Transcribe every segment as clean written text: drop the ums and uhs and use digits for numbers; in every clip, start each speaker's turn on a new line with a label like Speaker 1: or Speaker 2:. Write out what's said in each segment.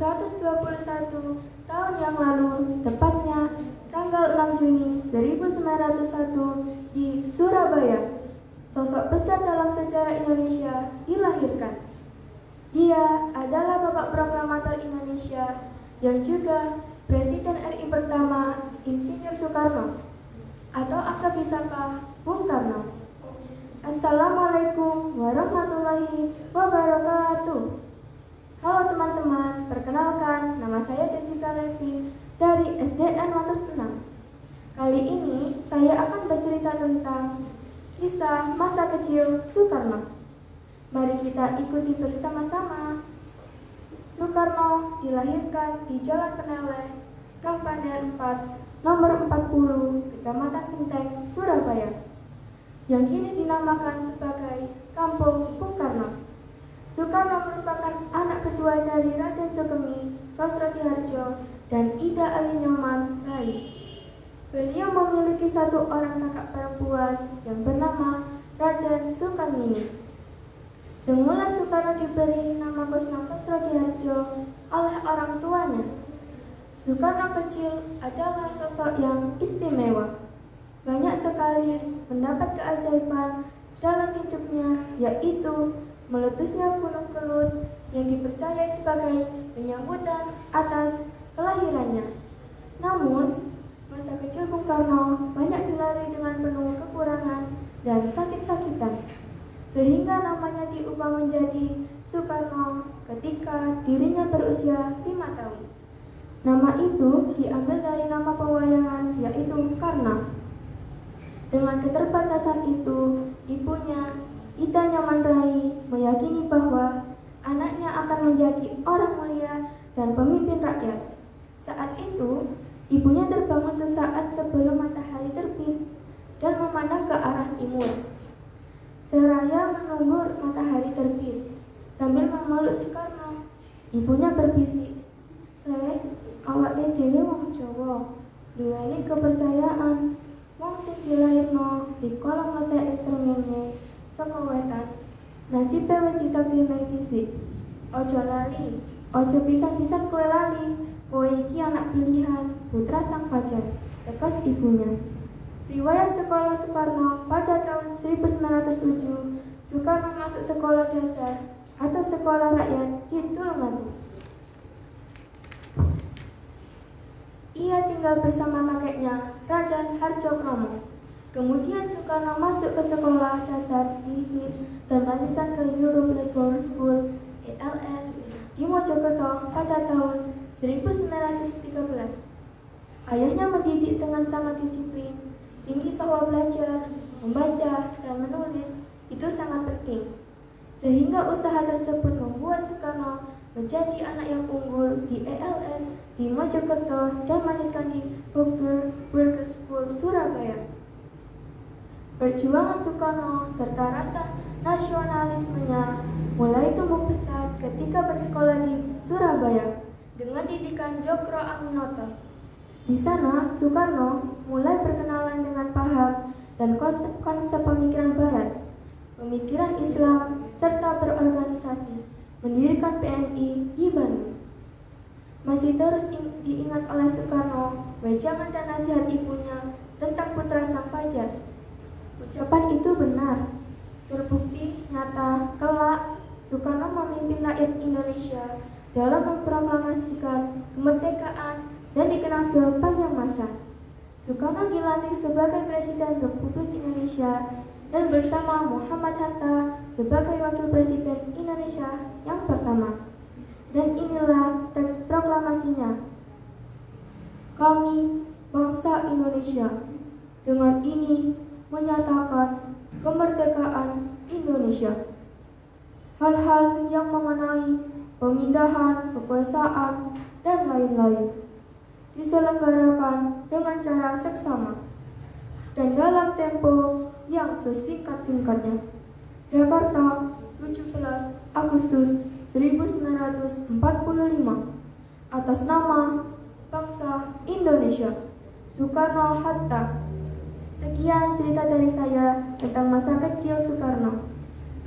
Speaker 1: 121 tahun yang lalu, tepatnya tanggal 6 Juni 1901 di Surabaya, sosok besar dalam sejarah Indonesia dilahirkan. Dia adalah Bapak Proklamator Indonesia yang juga Presiden RI pertama, Insinyur Soekarno, atau akrab disapa Bung Karno. Assalamualaikum warahmatullahi wabarakatuh. Halo teman-teman, perkenalkan nama saya Jessica Levi dari SDN 106. Kali ini saya akan bercerita tentang kisah masa kecil Soekarno. Mari kita ikuti bersama-sama. Soekarno dilahirkan di Jalan Peneleh, Gang Pandan 4, nomor 40, Kecamatan Genteng, Surabaya, yang kini dinamakan sebagai Kampung Bung Karno. Soekarno merupakan anak kedua dari Raden Sukemi Sosrodihardjo dan Ida Ayu Nyoman Rai. Beliau memiliki satu orang kakak perempuan yang bernama Raden Sukamini. Semula Soekarno diberi nama Kusno Sosrodihardjo oleh orang tuanya. Soekarno kecil adalah sosok yang istimewa. Banyak sekali mendapat keajaiban dalam hidupnya, yaitu meletusnya Gunung Kelut yang dipercayai sebagai penyambutan atas kelahirannya. Namun, masa kecil Bung Karno banyak dilalui dengan penuh kekurangan dan sakit-sakitan, sehingga namanya diubah menjadi Soekarno ketika dirinya berusia 5 tahun. Nama itu diambil dari nama pewayangan, yaitu Karna. Dengan keterbatasan itu, ibunya, Ida Nyoman Rai, meyakini bahwa anaknya akan menjadi orang mulia dan pemimpin rakyat. Saat itu, ibunya terbangun sesaat sebelum matahari terbit dan memandang ke arah timur. Seraya menunggu matahari terbit, sambil memeluk Soekarno, ibunya berbisik, "Le, awak dhewe wong Jawa, duweni kepercayaan, wong sing dilairno di kolong leteke srengenge saka wetan, nasibe wis ditakdirne dhisik. Ojo lali, ojo pisan-pisan kowe lali, kowe iki anak pilihan putra sang fajar," tegas ibunya. Riwayat sekolah Soekarno pada tahun 1907, Soekarno masuk sekolah dasar atau sekolah rakyat di Tulungagung. Ia tinggal bersama kakeknya, Raden Harjokromo. Kemudian Soekarno masuk ke sekolah dasar di HIS dan melanjutkan ke Europe Labor School (ELS) di Mojokerto pada tahun 1913. Ayahnya mendidik dengan sangat disiplin, tinggi bahwa belajar, membaca, dan menulis itu sangat penting, sehingga usaha tersebut membuat Soekarno menjadi anak yang unggul di ELS di Mojokerto dan melanjutkan di Bogor Burger School Surabaya. Perjuangan Soekarno serta rasa nasionalismenya mulai tumbuh pesat ketika bersekolah di Surabaya dengan didikan Djokro Aminoto. Di sana, Soekarno mulai berkenalan dengan paham dan konsep pemikiran Barat, pemikiran Islam, serta berorganisasi, mendirikan PNI di Bandung. Masih terus diingat oleh Soekarno wejangan dan nasihat ibunya tentang putra sang fajar. Ucapan itu benar, terbukti nyata kelak Soekarno memimpin rakyat Indonesia dalam memproklamasikan kemerdekaan dan dikenal sepanjang masa. Soekarno dilantik sebagai Presiden Republik Indonesia dan bersama Muhammad Hatta sebagai Wakil Presiden Indonesia yang pertama. Dan inilah teks proklamasinya. Kami, bangsa Indonesia, dengan ini menyatakan kemerdekaan Indonesia. Hal-hal yang mengenai pemindahan kekuasaan dan lain-lain diselenggarakan dengan cara seksama dan dalam tempo yang sesingkat-singkatnya. Jakarta, 17 Agustus 1945, atas nama bangsa Indonesia, Soekarno-Hatta. Sekian cerita dari saya tentang masa kecil Soekarno.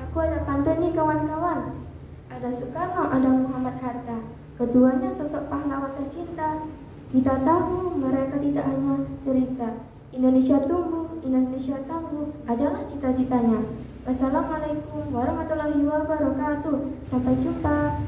Speaker 1: Aku ada pantun nih kawan-kawan. Ada Soekarno, ada Muhammad Hatta. Keduanya sosok pahlawan tercinta. Kita tahu mereka tidak hanya cerita. Indonesia tumbuh, Indonesia tangguh adalah cita-citanya. Wassalamualaikum warahmatullahi wabarakatuh. Sampai jumpa.